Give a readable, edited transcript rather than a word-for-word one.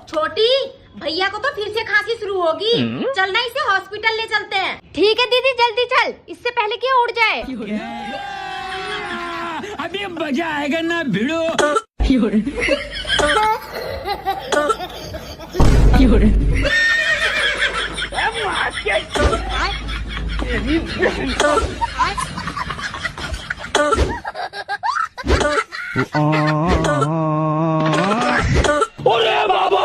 छोटी भैया को तो फिर से खांसी शुरू होगी। चलना इसे हॉस्पिटल ले चलते हैं। ठीक है दीदी जल्दी चल, इससे पहले कि उड़ जाए। अभी मजा आएगा ना भिड़ो। अरे बाबा